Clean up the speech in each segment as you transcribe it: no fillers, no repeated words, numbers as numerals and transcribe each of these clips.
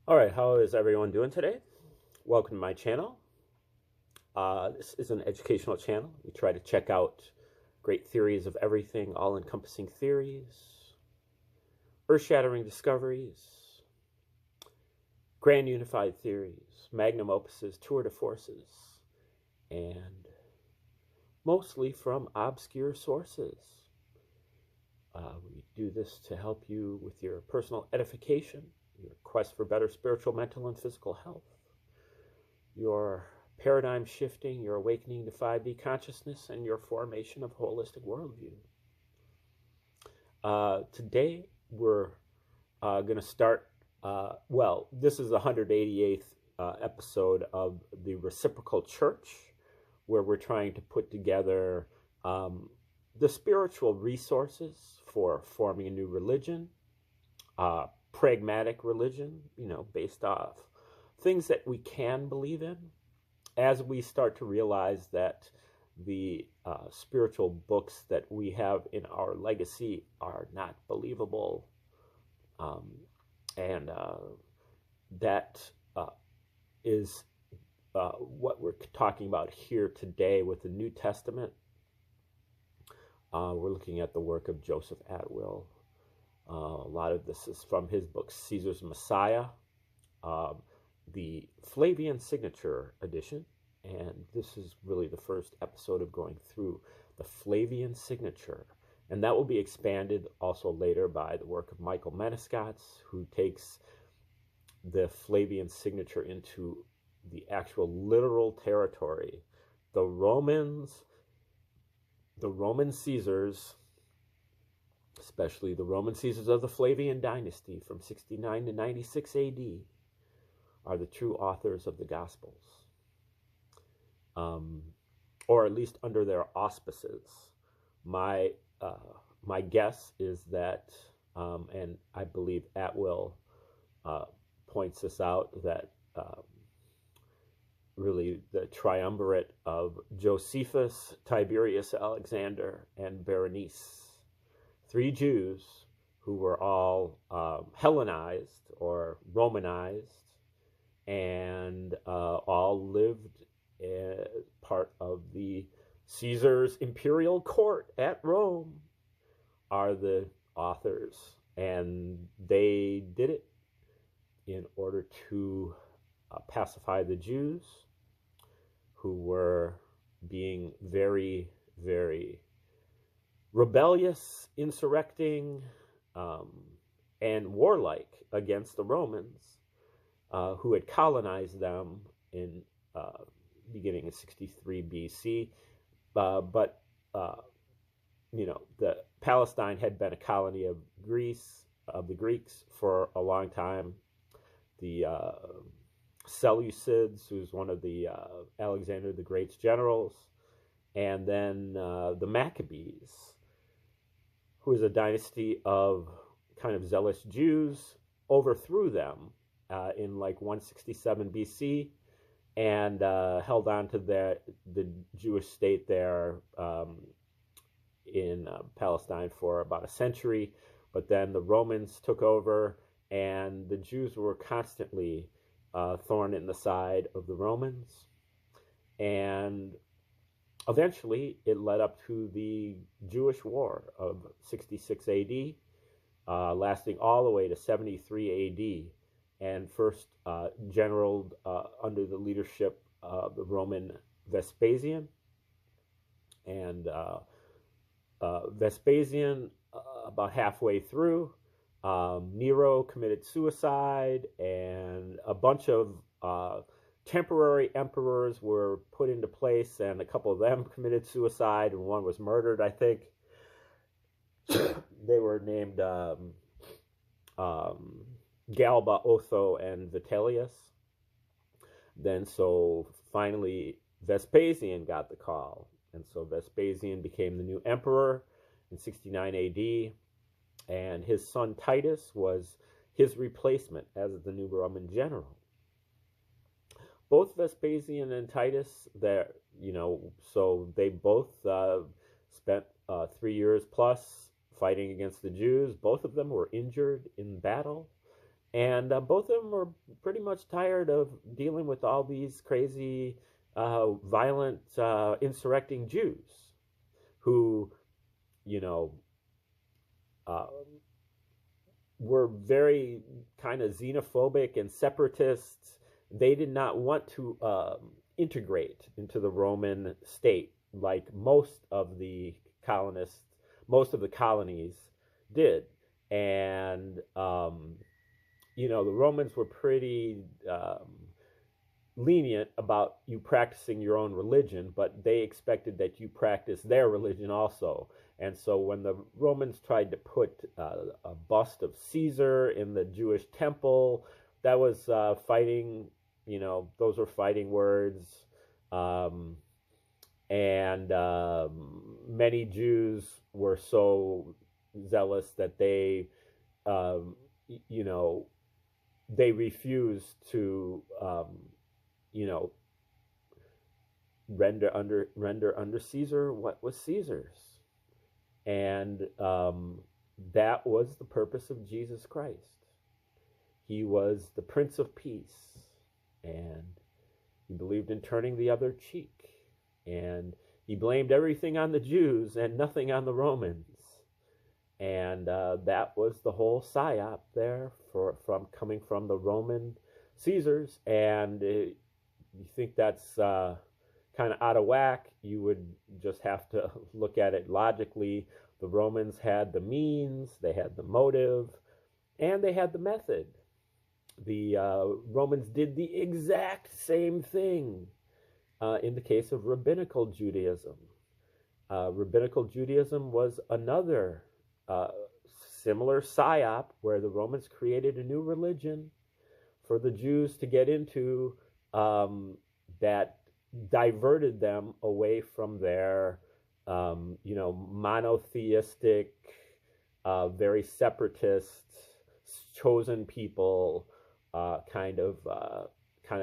All right, how is everyone doing today? Welcome to my channel. This is an educational channel. We try to check out great theories of everything, all-encompassing theories, earth-shattering discoveries, grand unified theories, magnum opuses, tour de forces, and mostly from obscure sources. We do this to help you with your personal edification, your quest for better spiritual, mental, and physical health, your paradigm shifting, your awakening to 5D consciousness, and your formation of holistic worldview. Today, we're going to start, this is the 188th episode of the Reciprocal Church, where we're trying to put together the spiritual resources for forming a new religion, pragmatic religion, based off things that we can believe in, as we start to realize that the spiritual books that we have in our legacy are not believable. And that is what we're talking about here today with the New Testament. We're looking at the work of Joseph Atwill. A lot of this is from his book, Caesar's Messiah, the Flavian Signature edition. And this is really the first episode of going through the Flavian Signature. And that will be expanded also later by the work of Michael Menescatz, who takes the Flavian Signature into the actual literal territory. The Roman Caesars, especially the Roman Caesars of the Flavian dynasty from 69 to 96 AD, are the true authors of the Gospels, or at least under their auspices. My guess is that, and I believe Atwill points this out, that really the triumvirate of Josephus, Tiberius Alexander, and Berenice, three Jews who were all Hellenized or Romanized, and all lived as part of the Caesar's imperial court at Rome, are the authors. And they did it in order to pacify the Jews, who were being very, very rebellious, insurrecting, and warlike against the Romans, who had colonized them in beginning in 63 BC. But the Palestine had been a colony of Greece, of the Greeks, for a long time. The Seleucids, who's one of the Alexander the Great's generals, and then the Maccabees, who is a dynasty of kind of zealous Jews, overthrew them in like 167 BC, and held on to the Jewish state there in Palestine for about a century. But then the Romans took over, and the Jews were constantly thorn in the side of the Romans. And eventually it led up to the Jewish War of 66 AD, lasting all the way to 73 AD, and first generaled under the leadership of the Roman Vespasian. And Vespasian, about halfway through, Nero committed suicide, and a bunch of temporary emperors were put into place, and a couple of them committed suicide, and one was murdered, I think. They were named Galba, Otho, and Vitellius. Then, so finally, Vespasian got the call, and so Vespasian became the new emperor in 69 AD, and his son Titus was his replacement as the new Roman general. Both Vespasian and Titus, so they both spent 3 years plus fighting against the Jews. Both of them were injured in battle, And both of them were pretty much tired of dealing with all these crazy, violent, insurrecting Jews who, you know, uh, were very kind of xenophobic and separatists. They did not want to integrate into the Roman state like most of the colonists, most of the colonies did. And, the Romans were pretty lenient about you practicing your own religion, but they expected that you practice their religion also. And so when the Romans tried to put a bust of Caesar in the Jewish temple, that was fighting, those were fighting words. And many Jews were so zealous that they, you know, they refused to, render under Caesar what was Caesar's. And that was the purpose of Jesus Christ. He was the Prince of Peace, and he believed in turning the other cheek, and he blamed everything on the Jews and nothing on the Romans. And that was the whole psyop there from coming from the Roman Caesars. And you think that's kind of out of whack, you would just have to look at it logically. The Romans had the means, they had the motive, and they had the method. The Romans did the exact same thing in the case of Rabbinical Judaism. Rabbinical Judaism was another similar psyop where the Romans created a new religion for the Jews to get into that diverted them away from their, monotheistic, very separatist, chosen people kind of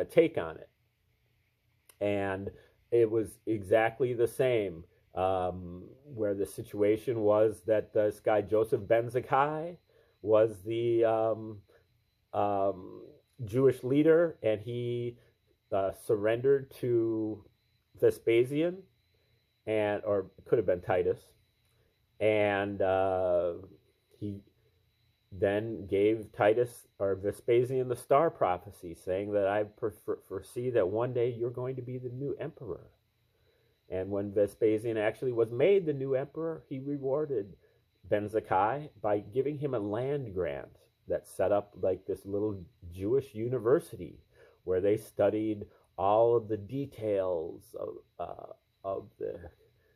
take on it. And it was exactly the same, where the situation was that this guy Joseph ben Zakkai was the Jewish leader, and he surrendered to Vespasian, or it could have been Titus, and he then gave Titus or Vespasian the star prophecy, saying that I foresee that one day you're going to be the new emperor. And when Vespasian actually was made the new emperor, he rewarded Ben Zakkai by giving him a land grant that set up like this little Jewish university where they studied all of the details of the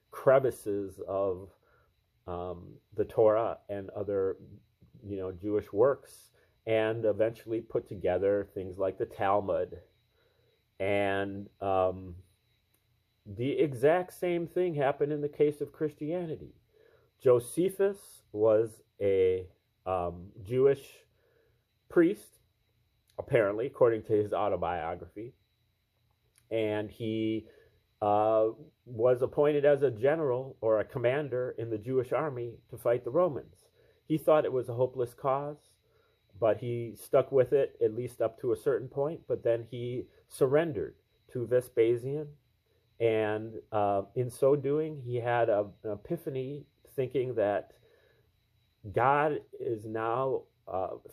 crevices of the Torah and other Jewish works, and eventually put together things like the Talmud. And the exact same thing happened in the case of Christianity. Josephus was a Jewish priest, apparently, according to his autobiography, and he was appointed as a general or a commander in the Jewish army to fight the Romans. He thought it was a hopeless cause, but he stuck with it at least up to a certain point, but then he surrendered to Vespasian, and in so doing, he had an epiphany, thinking that God is now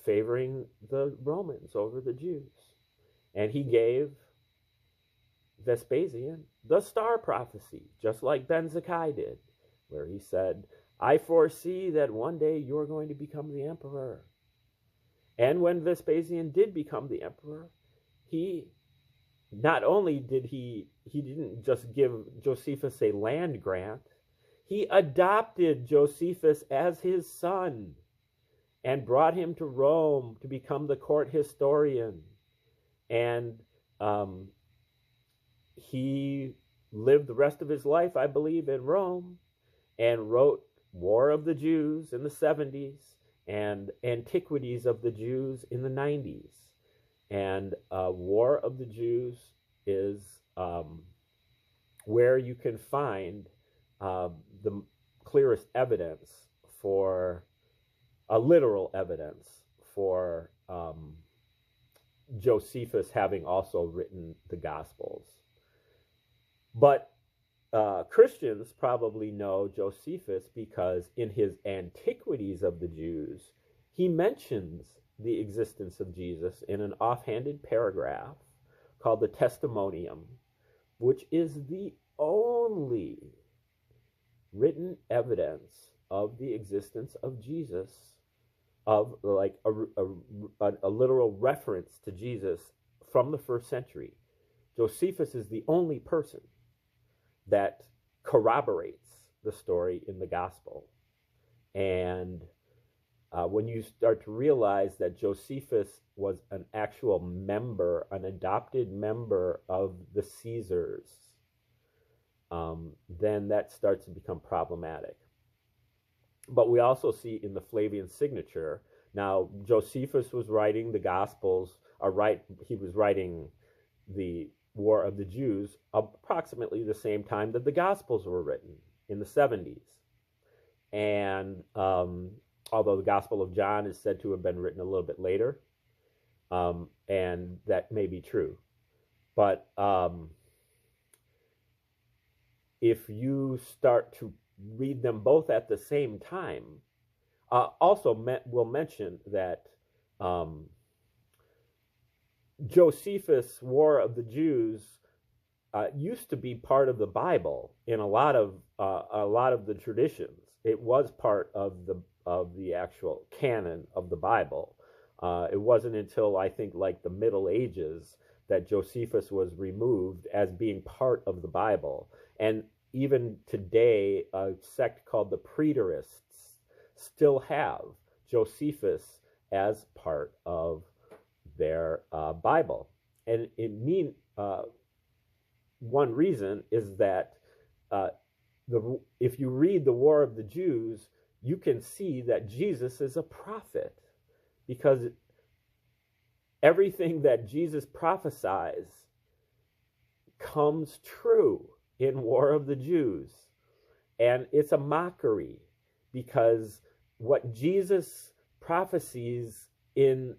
favoring the Romans over the Jews. And he gave Vespasian the star prophecy, just like Ben Zakkai did, where he said, I foresee that one day you're going to become the emperor. And when Vespasian did become the emperor, he not only did he didn't just give Josephus a land grant, he adopted Josephus as his son and brought him to Rome to become the court historian. And he lived the rest of his life, I believe, in Rome, and wrote War of the Jews in the 70s and Antiquities of the Jews in the 90s. And War of the Jews is where you can find the clearest evidence for literal evidence for Josephus having also written the Gospels. But Christians probably know Josephus because in his Antiquities of the Jews, he mentions the existence of Jesus in an offhanded paragraph called the Testimonium, which is the only written evidence of the existence of Jesus, of like a literal reference to Jesus from the first century. Josephus is the only person that corroborates the story in the gospel. And when you start to realize that Josephus was an actual member, an adopted member of the Caesars, then that starts to become problematic. But we also see in the Flavian signature, now Josephus was writing the Gospels, he was writing the War of the Jews approximately the same time that the Gospels were written, in the 70s. And although the Gospel of John is said to have been written a little bit later, and that may be true. But if you start to read them both at the same time, we'll mention that Josephus' War of the Jews used to be part of the Bible in a lot of the traditions. It was part of the actual canon of the Bible. It wasn't until I think like the Middle Ages that Josephus was removed as being part of the Bible. And even today, a sect called the Preterists still have Josephus as part of their Bible. And one reason is that if you read the War of the Jews, you can see that Jesus is a prophet, because everything that Jesus prophesies comes true in War of the Jews. And it's a mockery, because what Jesus prophesies in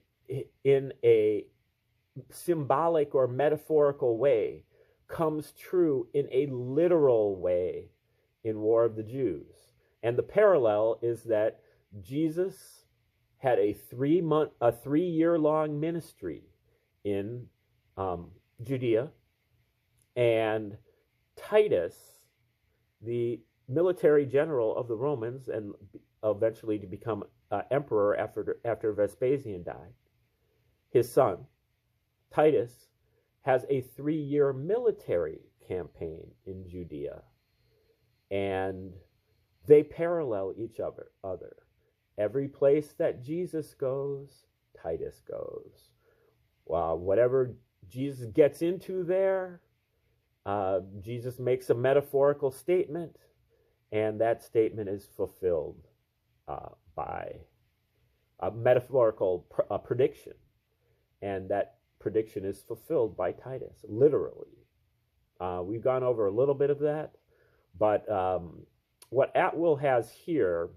a symbolic or metaphorical way comes true in a literal way in War of the Jews. And the parallel is that Jesus had a 3-year-long ministry in Judea, and Titus, the military general of the Romans, and eventually to become emperor after Vespasian died, his son, Titus, has a 3-year military campaign in Judea. And they parallel each other. Every place that Jesus goes, Titus goes. Whatever Jesus gets into there, Jesus makes a metaphorical statement, and that statement is fulfilled by a metaphorical prediction. And that prediction is fulfilled by Titus, literally. We've gone over a little bit of that, but what Atwill has here,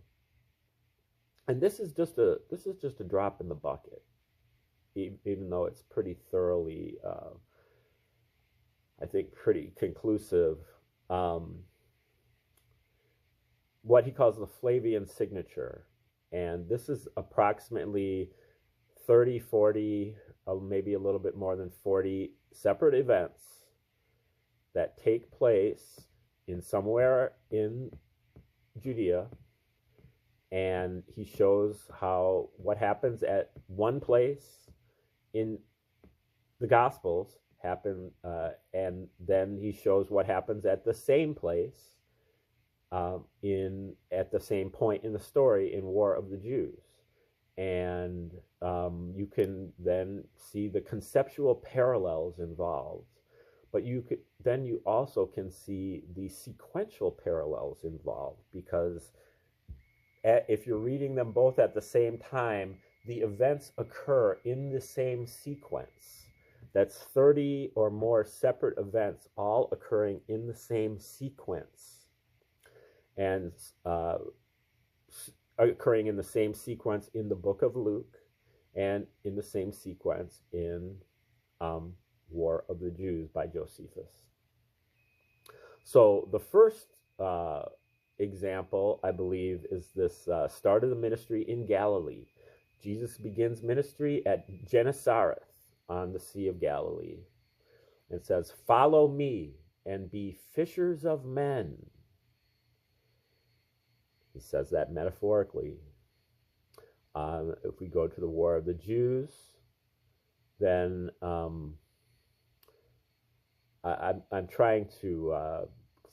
and this is just a drop in the bucket, even though it's pretty thoroughly, I think, pretty conclusive. What he calls the Flavian signature, and this is approximately 30, 40, maybe a little bit more than 40 separate events that take place in somewhere in Judea, and he shows what happens at one place in the Gospels happen, and then he shows what happens at the same place at the same point in the story in War of the Jews. And you can then see the conceptual parallels involved, but you also can see the sequential parallels involved, because if you're reading them both at the same time, the events occur in the same sequence. That's 30 or more separate events all occurring in the same sequence, and occurring in the same sequence in the book of Luke, and in the same sequence in War of the Jews by Josephus. So the first example, I believe, is this start of the ministry in Galilee. Jesus begins ministry at Gennesareth on the Sea of Galilee. It says, "Follow me and be fishers of men." He says that metaphorically. If we go to the War of the Jews, then I'm trying to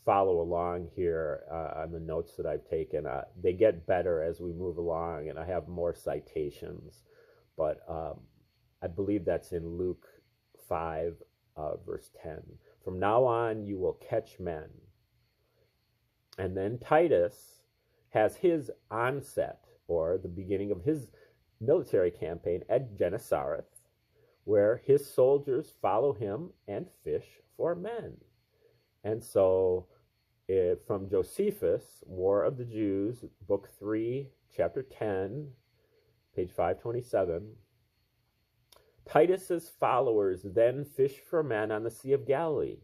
follow along here on the notes that I've taken. They get better as we move along, and I have more citations. But I believe that's in Luke 5, verse 10. "From now on, you will catch men." And then Titus has his onset, or the beginning of his military campaign at Gennesareth, where his soldiers follow him and fish for men. And so from Josephus, War of the Jews, Book 3, Chapter 10, page 527, Titus's followers then fished for men on the Sea of Galilee,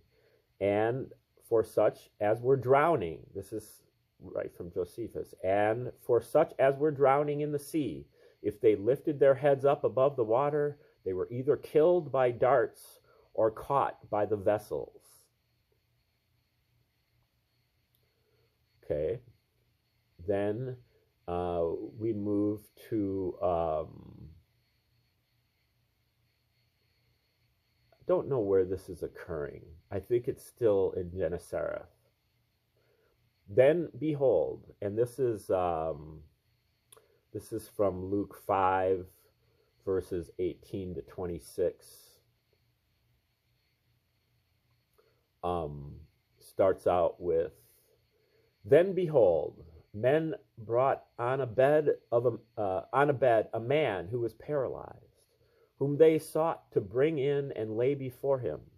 and for such as were drowning. This is right from Josephus. "And for such as were drowning in the sea, if they lifted their heads up above the water, they were either killed by darts or caught by the vessels." Okay. Then we move to, I don't know where this is occurring. I think it's still in Gennesareth. "Then behold," and this is from Luke 5, verses 18 to 26. Starts out with, "Then behold, men brought on a bed a man who was paralyzed, whom they sought to bring in and lay before him.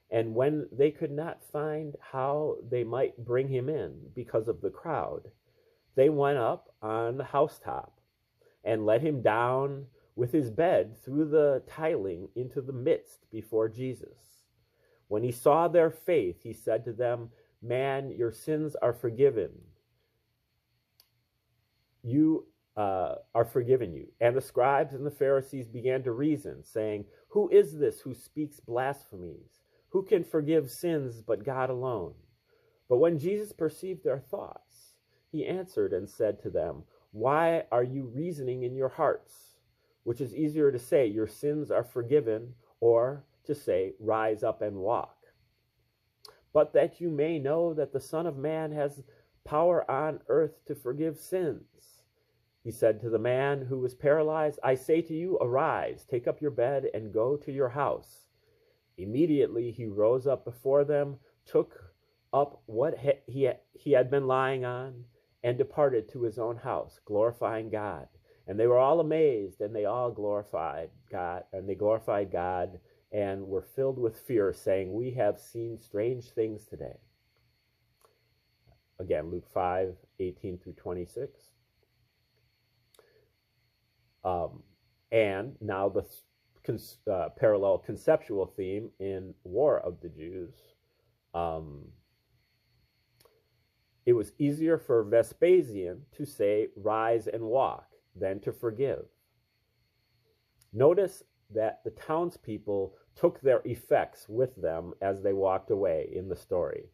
And when they could not find how they might bring him in because of the crowd, they went up on the housetop and let him down with his bed through the tiling into the midst before Jesus. When he saw their faith, he said to them, 'Man, your sins are forgiven. Are forgiven you.' And the scribes and the Pharisees began to reason, saying, 'Who is this who speaks blasphemies? Who can forgive sins but God alone?' But when Jesus perceived their thoughts, he answered and said to them, 'Why are you reasoning in your hearts? Which is easier to say, your sins are forgiven, or to say, rise up and walk? But that you may know that the Son of Man has power on earth to forgive sins.' He said to the man who was paralyzed, 'I say to you, arise, take up your bed, and go to your house.' Immediately he rose up before them, took up what he had been lying on, and departed to his own house, glorifying God. And they were all amazed, and they all glorified God, and were filled with fear, saying, 'We have seen strange things today.'" Again, Luke 5, 18 through 26. And now the parallel conceptual theme in War of the Jews. It was easier for Vespasian to say, "Rise and walk," than to forgive. Notice that the townspeople took their effects with them as they walked away in the story,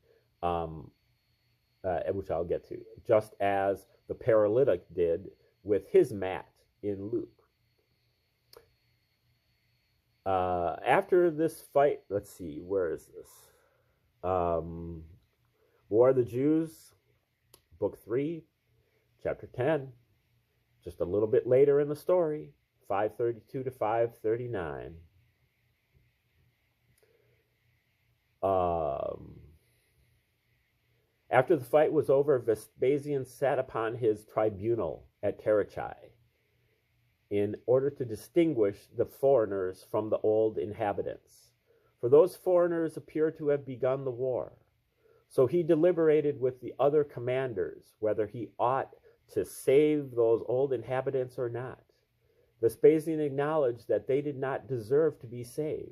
which I'll get to, just as the paralytic did with his mat in Luke. After this fight, let's see, where is this? War of the Jews, Book 3, Chapter 10, just a little bit later in the story, 532 to 539. After the fight was over, Vespasian sat upon his tribunal at Tarichai in order to distinguish the foreigners from the old inhabitants, for those foreigners appear to have begun the war. So he deliberated with the other commanders whether he ought to save those old inhabitants or not. Vespasian acknowledged that they did not deserve to be saved,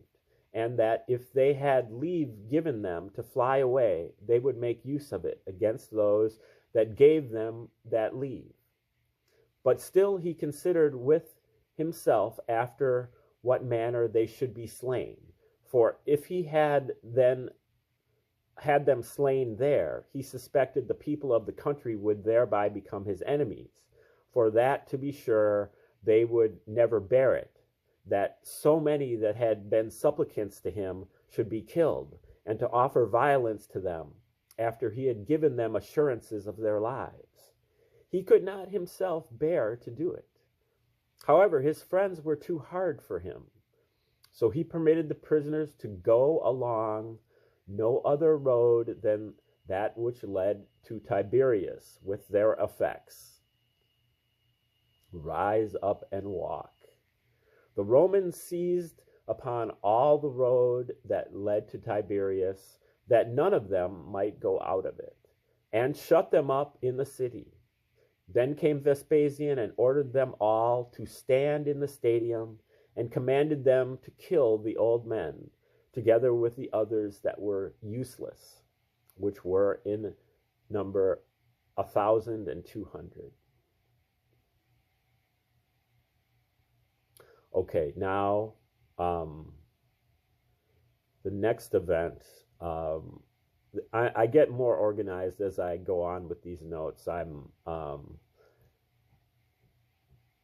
and that if they had leave given them to fly away, they would make use of it against those that gave them that leave. But still he considered with himself after what manner they should be slain. For if he had them slain there, he suspected the people of the country would thereby become his enemies. For that, to be sure, they would never bear it, that so many that had been supplicants to him should be killed, and to offer violence to them, after he had given them assurances of their lives. He could not himself bear to do it. However, his friends were too hard for him, so he permitted the prisoners to go along no other road than that which led to Tiberias, with their effects. Rise up and walk. The Romans seized upon all the road that led to Tiberias, that none of them might go out of it, and shut them up in the city. Then came Vespasian and ordered them all to stand in the stadium, and commanded them to kill the old men, together with the others that were useless, which were in number 1,200. Okay, now the next event, I get more organized as I go on with these notes.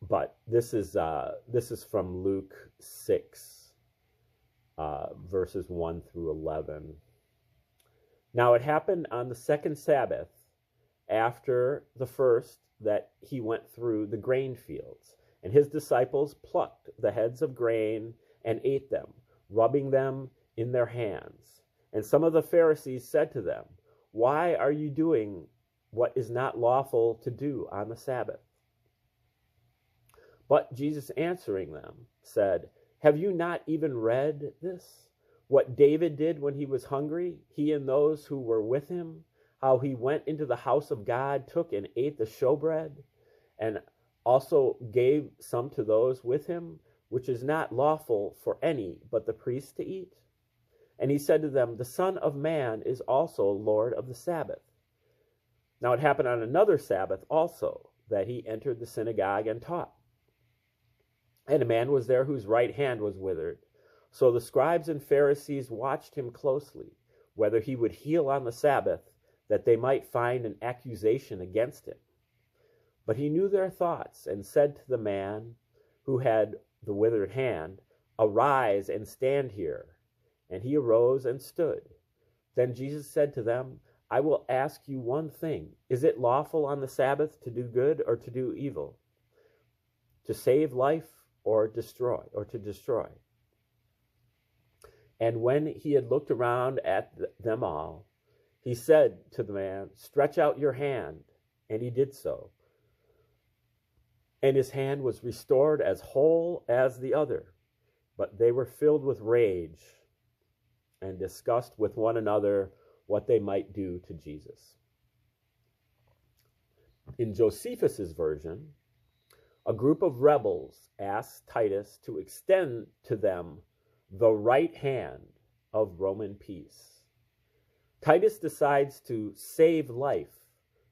But this is from Luke 6, verses 1 through 11. Now it happened on the second Sabbath, after the first, that he went through the grain fields. And his disciples plucked the heads of grain and ate them, rubbing them in their hands. And some of the Pharisees said to them, "Why are you doing what is not lawful to do on the Sabbath?" But Jesus answering them said, "Have you not even read this? What David did when he was hungry, he and those who were with him, how he went into the house of God, took and ate the showbread, and also gave some to those with him, which is not lawful for any but the priests to eat? And he said to them, the Son of Man is also Lord of the Sabbath. Now it happened on another Sabbath also, that he entered the synagogue and taught. And a man was there whose right hand was withered. So the scribes and Pharisees watched him closely, whether he would heal on the Sabbath, that they might find an accusation against him. But he knew their thoughts, and said to the man who had the withered hand, Arise and stand here. And he arose and stood. Then Jesus said to them, I will ask you one thing. Is it lawful on the Sabbath to do good or to do evil? To save life or to destroy? And when he had looked around at them all, he said to the man, Stretch out your hand. And he did so. And his hand was restored as whole as the other. But they were filled with rage and discussed with one another what they might do to Jesus. In Josephus's version, a group of rebels asked Titus to extend to them the right hand of Roman peace. Titus decides to save life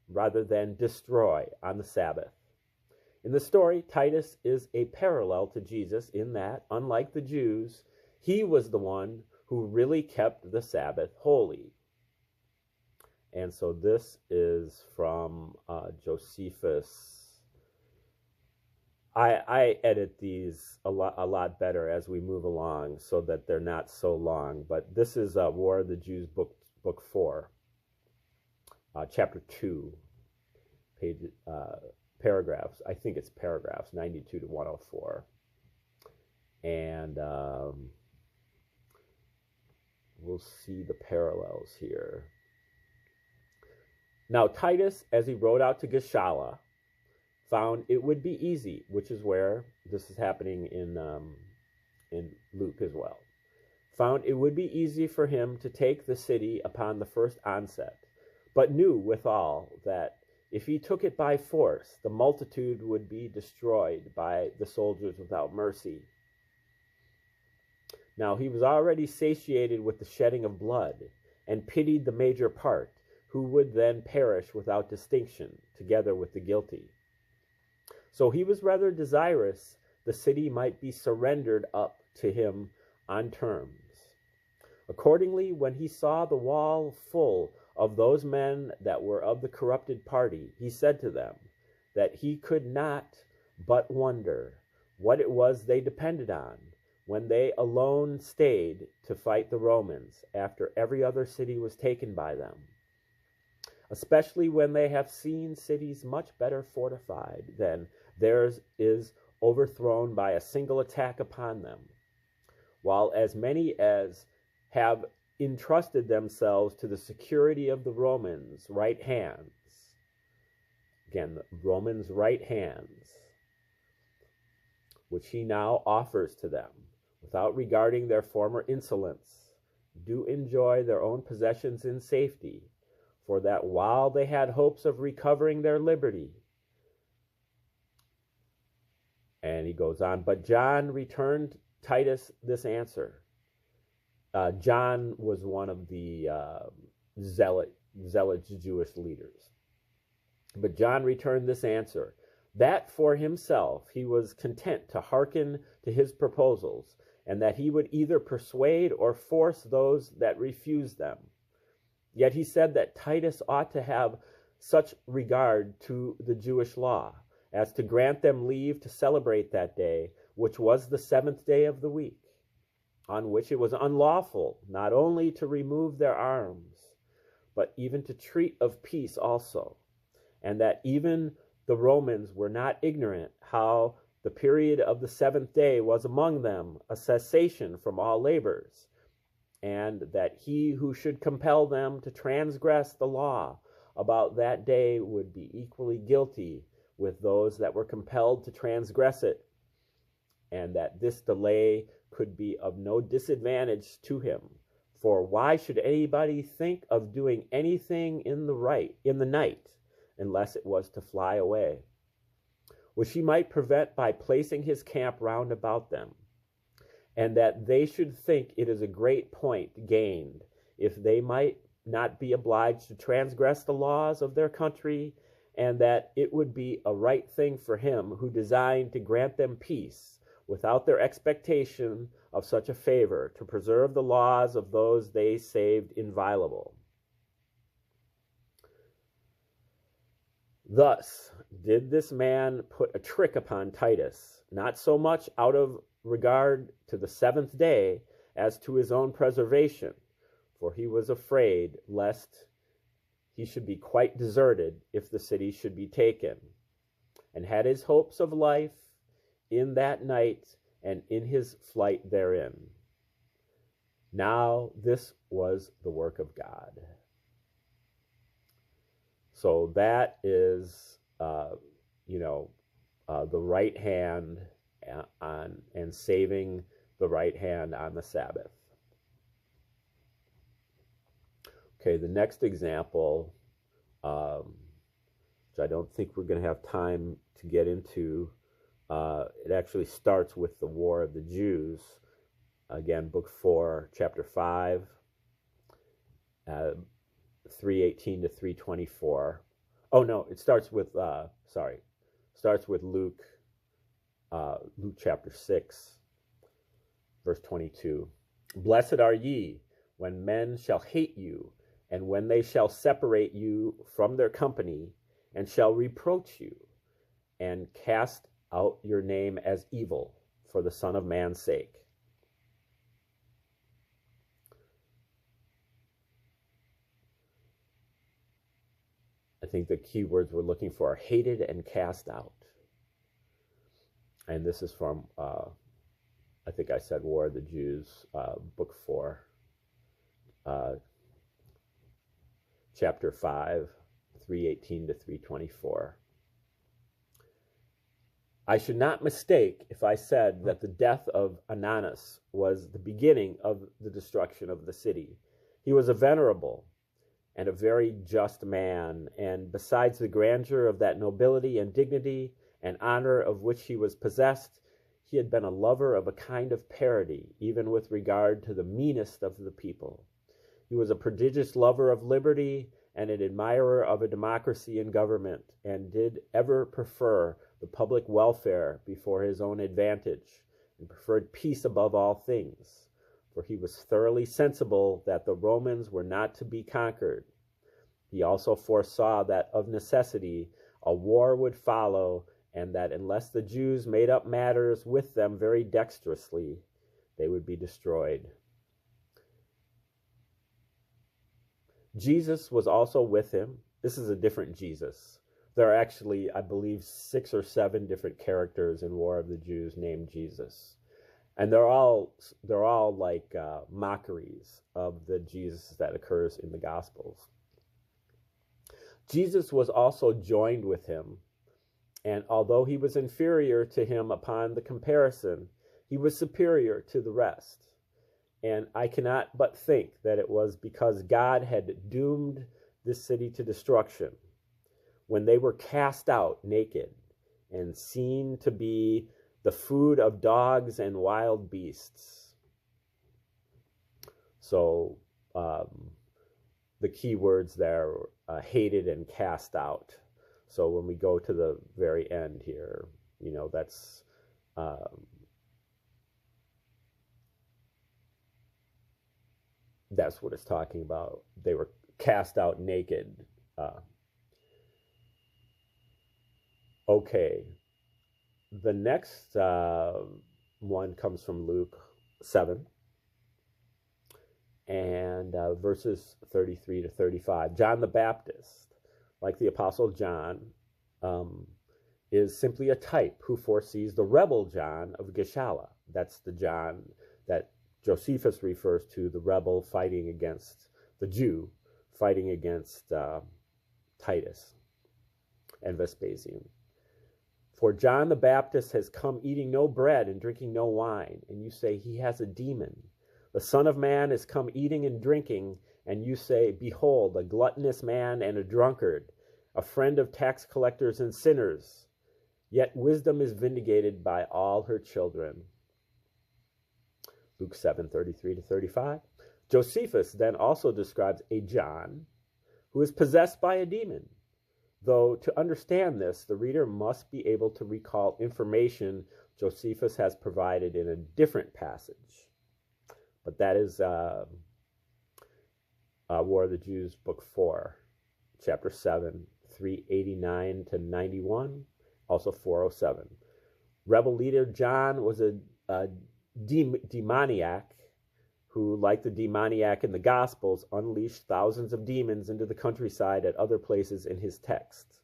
rather than destroy on the Sabbath. In the story, Titus is a parallel to Jesus in that, unlike the Jews, he was the one who really kept the Sabbath holy. And so this is from Josephus. I edit these a lot better as we move along so that they're not so long. But this is War of the Jews, book 4, chapter 2, paragraphs. I think it's paragraphs 92 to 104. And we'll see the parallels here. Now Titus, as he rode out to Gischala, found it would be easy, which is where this is happening in Luke as well. Found it would be easy for him to take the city upon the first onset, but knew withal that If he took it by force, the multitude would be destroyed by the soldiers without mercy. Now he was already satiated with the shedding of blood, and pitied the major part, who would then perish without distinction, together with the guilty. So he was rather desirous the city might be surrendered up to him on terms. Accordingly, when he saw the wall full of those men that were of the corrupted party, he said to them that he could not but wonder what it was they depended on, when they alone stayed to fight the Romans after every other city was taken by them, especially when they have seen cities much better fortified than theirs is overthrown by a single attack upon them, while as many as have entrusted themselves to the security of the Romans' right hands, again, the Romans' right hands, which he now offers to them, without regarding their former insolence, do enjoy their own possessions in safety, for that while they had hopes of recovering their liberty. And he goes on, but John returned Titus this answer. John was one of the zealot Jewish leaders. But John returned this answer, that for himself he was content to hearken to his proposals, and that he would either persuade or force those that refused them. Yet he said that Titus ought to have such regard to the Jewish law as to grant them leave to celebrate that day, which was the 7th day of the week, on which it was unlawful not only to remove their arms, but even to treat of peace also, and that even the Romans were not ignorant how the period of the 7th day was among them a cessation from all labors, and that he who should compel them to transgress the law about that day would be equally guilty with those that were compelled to transgress it, and that this delay could be of no disadvantage to him. For why should anybody think of doing anything in the night, unless it was to fly away, which he might prevent by placing his camp round about them, and that they should think it is a great point gained, if they might not be obliged to transgress the laws of their country, and that it would be a right thing for him who designed to grant them peace, without their expectation of such a favor, to preserve the laws of those they saved inviolable. Thus did this man put a trick upon Titus, not so much out of regard to the 7th day as to his own preservation, for he was afraid lest he should be quite deserted if the city should be taken, and had his hopes of life in that night and in his flight therein. Now this was the work of God. So that is, the right hand on, and saving the right hand on the Sabbath. Okay, the next example, which I don't think we're going to have time to get into, it actually starts with the War of the Jews. Again, Book 4, Chapter 5, 3:18 to 3:24. Oh no, it starts with Luke chapter 6, verse 22. Blessed are ye when men shall hate you, and when they shall separate you from their company, and shall reproach you, and cast out your name as evil for the Son of Man's sake. I think the key words we're looking for are hated and cast out. And this is from, I think I said War of the Jews, Book 4, Chapter 5, 3:18 to 3:24. I should not mistake if I said that the death of Ananus was the beginning of the destruction of the city. He was a venerable and a very just man. And besides the grandeur of that nobility and dignity and honor of which he was possessed, he had been a lover of a kind of parity, even with regard to the meanest of the people. He was a prodigious lover of liberty and an admirer of a democracy in government, and did ever prefer the public welfare before his own advantage, and preferred peace above all things, for he was thoroughly sensible that the Romans were not to be conquered. He also foresaw that of necessity a war would follow, and that unless the Jews made up matters with them very dexterously, they would be destroyed. Jesus was also with him. This is a different Jesus. There are actually, I believe, 6 or 7 different characters in War of the Jews named Jesus. And they're all like mockeries of the Jesus that occurs in the Gospels. Jesus was also joined with him, and although he was inferior to him upon the comparison, he was superior to the rest. And I cannot but think that it was because God had doomed this city to destruction when they were cast out naked and seen to be the food of dogs and wild beasts. So the key words there, hated and cast out. So when we go to the very end here, that's what it's talking about. They were cast out naked. Okay. The next one comes from Luke 7 and verses 33 to 35. John the Baptist, like the Apostle John, is simply a type who foresees the rebel John of Gischala. That's the John that Josephus refers to, the rebel fighting against the Jew, fighting against Titus and Vespasian. For John the Baptist has come eating no bread and drinking no wine, and you say he has a demon. The Son of Man is come eating and drinking, and you say, behold, a gluttonous man and a drunkard, a friend of tax collectors and sinners. Yet wisdom is vindicated by all her children. Luke 7:33 to 35. Josephus then also describes a John who is possessed by a demon. Though to understand this, the reader must be able to recall information Josephus has provided in a different passage. But that is War of the Jews, Book 4, Chapter 7, 389 to 91, also 407. Rebel leader John was a demoniac who, like the demoniac in the Gospels, unleashed thousands of demons into the countryside at other places in his text.